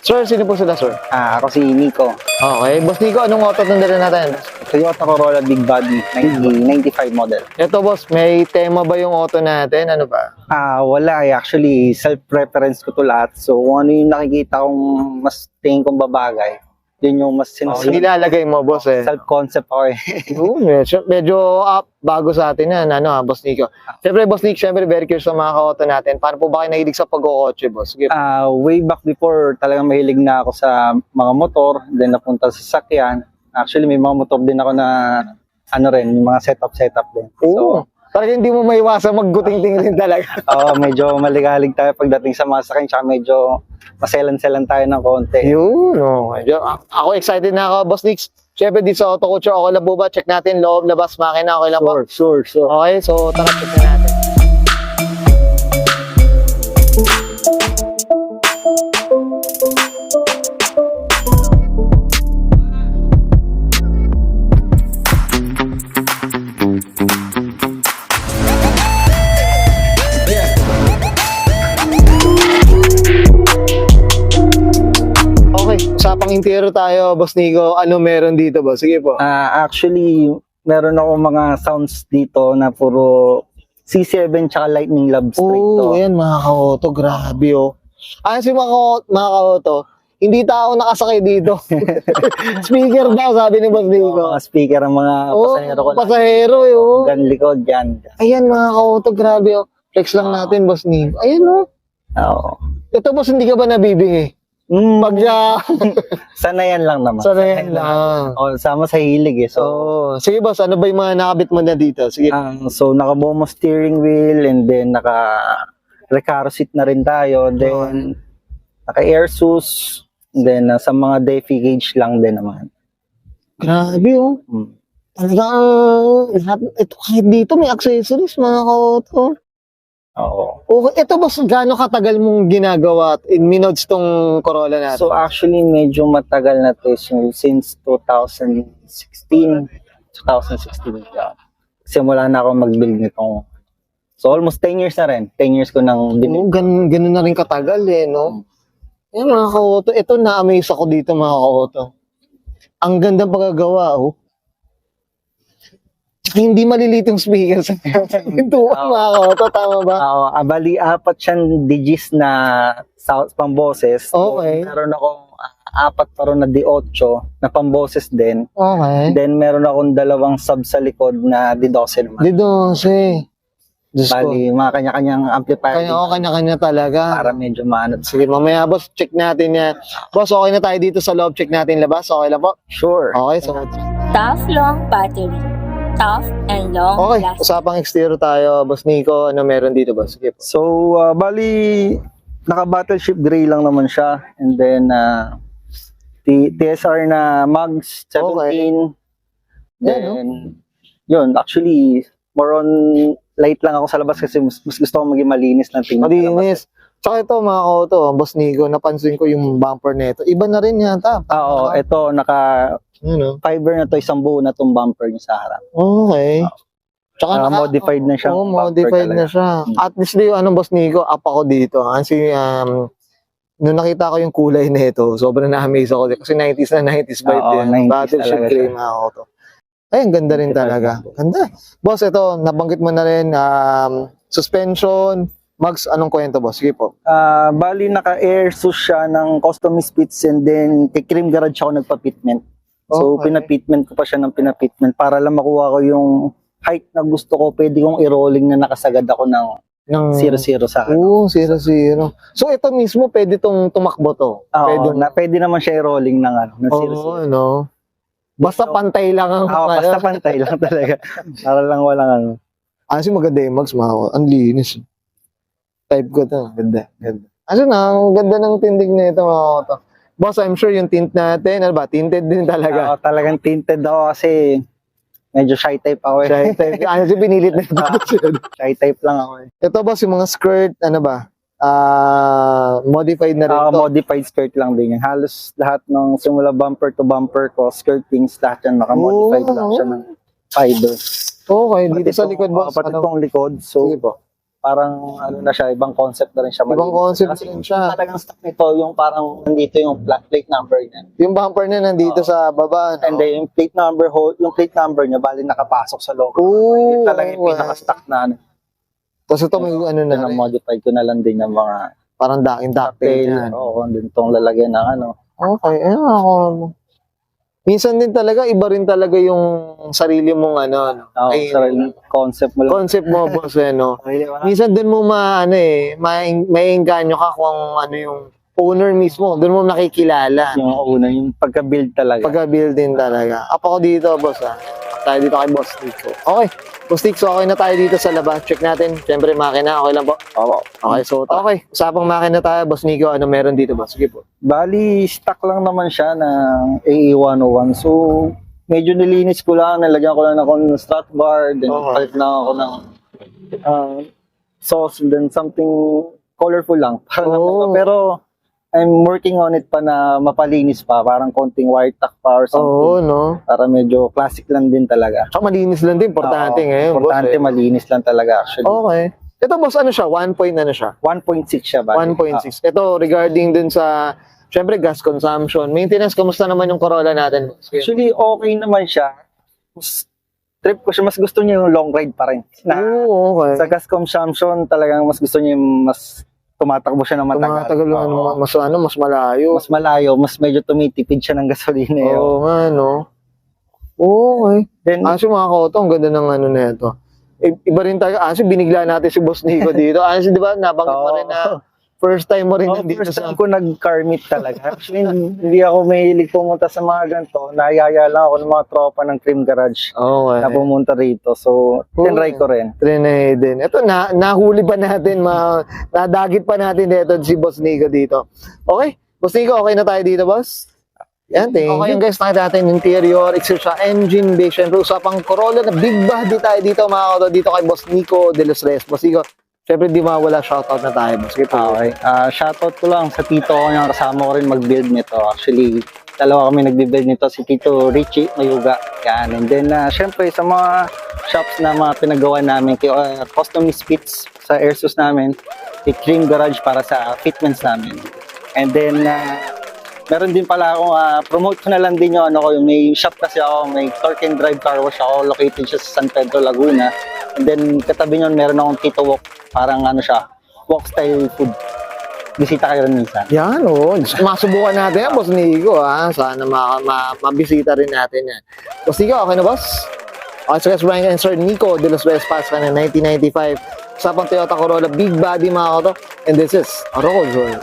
Sir, sino po sila, sir? Ako si Nico. Okay. Boss Nico, anong auto itong dala natin? Toyota Corolla Big Body 1995 model. Ito, boss, may tema ba yung auto natin? Ano ba? Wala eh. Actually, self-preference ko to lahat. So, kung ano yung nakikita kong mas tingin kong babagay, yun yung mas Nilalagay mo, boss, eh. self-concept ako eh. Medyo bago sa atin yan, Boss Nico. Siyempre, Boss Nico, very curious sa mga ka-auto natin. Paano po ba kayo nahilig sa pag-kotse, boss? Sige. Way back before, talagang mahilig na ako sa mga motor, then napunta sa sasakyan. Actually, may mga motor din ako na, yung mga setup din. Oo. Talagang hindi mo maiwasan magguting-ting rin talaga. Medyo maligalig tayo pagdating sa mga sakyan, tsaka medyo maselan-selan tayo ng konti. Yun, okay. Ako excited na ako, Boss Nix. Siyempre, dito sa Auto Culture, okay lang po ba? Check natin, loob, labas, makina, okay lang ba? Sure. Okay, so tara, check na natin. Usapang interior tayo, Boss Nico. Ano meron dito, boss? Sige po. Actually, meron ako mga sounds dito na puro C7 tsaka Lightning Love straight to. Ayan mga ka-auto. Grabe, si mga ka-auto, hindi tao nakasakay dito. Speaker daw, sabi ni Boss Nico. Mga speaker ang mga pasahero ko. Pasahero, Gan likod, yan. Ayan mga ka-auto, grabe, Flex lang natin, Boss Nico. Ayan, Oo. Ito, boss, hindi ka ba nabibingi? Sanayan lang naman. Sanayan lang. Sama sa hilig eh. So, sige boss, ano ba yung mga nakabit mo na dito? Sige. So naka-Bomo steering wheel and then naka-Recaro seat na rin tayo. Then naka-air sus. And then sa mga DeFi gauge lang din naman. Grabe Talagang ito kahit dito may accessories mga ka-auto. Oo. Okay, ito boss, gaano katagal mong ginagawa in minods tong Corolla natin? So actually medyo matagal na to since 2016. Yeah. Simula na ako mag-build nitong. So almost 10 years na rin. 10 years ko nang build. Ganun na rin katagal no? Yan mga ka-auto, ito na-amaze ako dito mga ka-auto. Ang gandang pagkagawa hindi maliliit yung speaker sa pintuan mga ka-auto, tama ba? Bali, 4 siyang digits na pamboses. Okay. Meron akong 4 pa ron na D8 na pamboses din. Okay. Then meron akong 2 sub sa likod na D12 naman. D12. Bali, mga kanya-kanyang amplifier. Kanya-kanya talaga. Para medyo maano. Sige, mamaya boss, check natin yan. Boss, okay na tayo dito sa loob. Check natin labas. Okay lang po? Sure. Okay, so Tough long battery. Tough and long okay, lasting. usapang exterior tayo, Boss Nico. Ano meron dito, boss? Sige po. So, bali, naka-battleship gray lang naman siya. And then, TSR na mags 17. Okay. Then, yun, actually, more on light lang ako sa labas kasi mas gusto ko maging malinis lang tingnan. Malinis. Tsaka ito, mga auto, Boss Nico, napansin ko yung bumper nito. Iba na rin yata. Oo, ito, fiber na to, isang buo na tong bumper niya sa harap. Okay. Tsaka modified na siya. Modified na siya. At least Boss Nico, up ako dito. Kasi, nung nakita ko yung kulay nito, sobrang na-amaze ako. Kasi 90s na 90s vibe din. 90s Battleship talaga gray, siya. mga auto. Ay, ang ganda rin talaga. Ganda. Boss, ito, nabanggit mo na rin, suspension, mags, anong kwento, boss? Sige po. Bali, naka-air sus siya ng custom fits and then kay Cream Garage ako nagpa-pitment. So, Okay. pinapitment ko pa siya ng pinapitment para lang makuha ko yung height na gusto ko. Pwede kong i-rolling na nakasagad ako ng 0-0 sa akin. Oo, 0-0. So, ito mismo, pwede tong tumakbo to? Pwede naman siya i-rolling ng 0-0. Oo, Basta pantay lang ang Basta pantay lang talaga. Para lang walang Kasi maganda yung mags, ang linis. Type ko to. Ganda. Kasi ang ganda ng tindig na ito, mga auto. Boss, I'm sure yung tint natin, tinted din talaga. Talagang tinted ako kasi medyo shy type ako. Shy type. Kasi pinilit na ito. Shy type lang ako. Ito boss, yung mga skirt, modified na rin to. Modified skirt lang din yan. Halos lahat ng simula bumper to bumper ko, skirtings, lahat yan naka-modified lang siya ng fiber. Okay, dito sa likod boss. Pati itong likod. So, sige po. parang ano na siya, ibang concept na rin siya. Ibang malinis. concept Kasi rin siya. talagang stock nito, yung parang nandito yung plate number niya. Yung bumper niya nandito sa baba, no? And then yung plate number niya, bali nakapasok sa logo. Oo, Yun talaga yung pinaka-stock na ano. Tapos ito may ano na rin, Na-modify ko na lang din yung mga parang ducktail yan. Oo, din tong lalagyan ng ano. Okay, ako. Minsan din talaga, iba rin talaga yung sarili mong ano. Oo, Ay, sarili concept mo lang. concept mo, boss, eh, no? Sarili mo lang. Minsan dun mo maiengganyo ka kung ano yung owner mismo. Dun mo nakikilala. Yung una, yung pagka-build talaga. Pagka-build din talaga. Ako dito, boss, ha? Tayo dito kay Boss Nico. Okay. Boss Nico, okay na tayo dito sa labas. Check natin. Siyempre, makina. Okay lang po. Oo. Okay, so, okay. Usapang makina tayo, Boss Nico. Ano meron dito, boss? Sige po. Bali, stock lang naman siya ng AE101. So, medyo nilinis ko lang. Nalagyan ko lang ng strut bar. Then, Okay. palit lang ako ng sauce. Then, something colorful lang. Oh. Pero, I'm working on it pa na mapalinis pa. Parang konting white tack pa or something. Oo, no? Para medyo classic lang din talaga. Tsaka malinis lang din. Importante Oo, ngayon, importante, boss. Eh. malinis lang talaga actually. Okay. Ito, boss, ano siya? 1 point ano siya? 1.6 siya ba? 1.6. Ito, regarding dun sa, syempre, gas consumption. Maintenance, kamusta naman yung Corolla natin? boss? Actually, okay naman siya. Trip ko siya, mas gusto niya yung long ride pa rin. Oo, okay. Sa gas consumption, talagang mas gusto niya yung mas tumatakbo siya ng matagal. Tumatagal, Oo. mas malayo. Mas malayo, mas medyo tumitipid siya ng gasolina. Oo nga, no? Okay. Then, Actually, mga kauto, ang ganda ng ano na ito. Iba rin tayo. Actually, binigla natin si Boss Nico dito. Actually, di ba, nabanggit mo rin na first time mo rin nandito first sa... time ko nag-car meet talaga. Actually, hindi ako mahilig pumunta sa mga ganito. Nayaya lang ako ng mga tropa ng Cream Garage Okay. na pumunta rito. So, tinry ko rin. Trinay din. Ito, nahuli pa natin, nadagit pa natin dito si Boss Nico dito. Okay? Boss Nico, okay na tayo dito, boss? Yan, thank you. Guys, nakita natin interior, exterior, engine, base, and usapang Corolla na big body tayo dito, mga kauto, dito kay Boss Nico de los Reyes. Boss Nico, syempre di mawala shoutout na tayo, boss. Okay. Shoutout ko lang sa tito ko yung kasama ko rin mag-build nito. Actually, dalawa kami nagbe-build nito. Si Tito Richie Mayuga. Yan. And then, syempre, sa mga shops na mga pinagawa namin, custom spits sa Airsus namin, Cream Garage para sa fitments namin. And then, meron din pala akong, promote ko na lang din yung ano ko, yung may shop kasi ako, may torque and drive car wash ako, located siya sa San Pedro, Laguna. And then, katabi nyon, meron akong Tito Walk, parang ano siya, walk style food. Bisita kayo rin minsan. Yan, oh. Masubukan natin yan, Boss Nico, ha. Sana mabisita rin natin yan. Boss Nico, okay na, boss? Okay, so guys, Brian and Sir Nico de los Reyes Paz ka na 1995. Usapang Toyota Corolla, big body, mga kauto. And this is Roll Zone.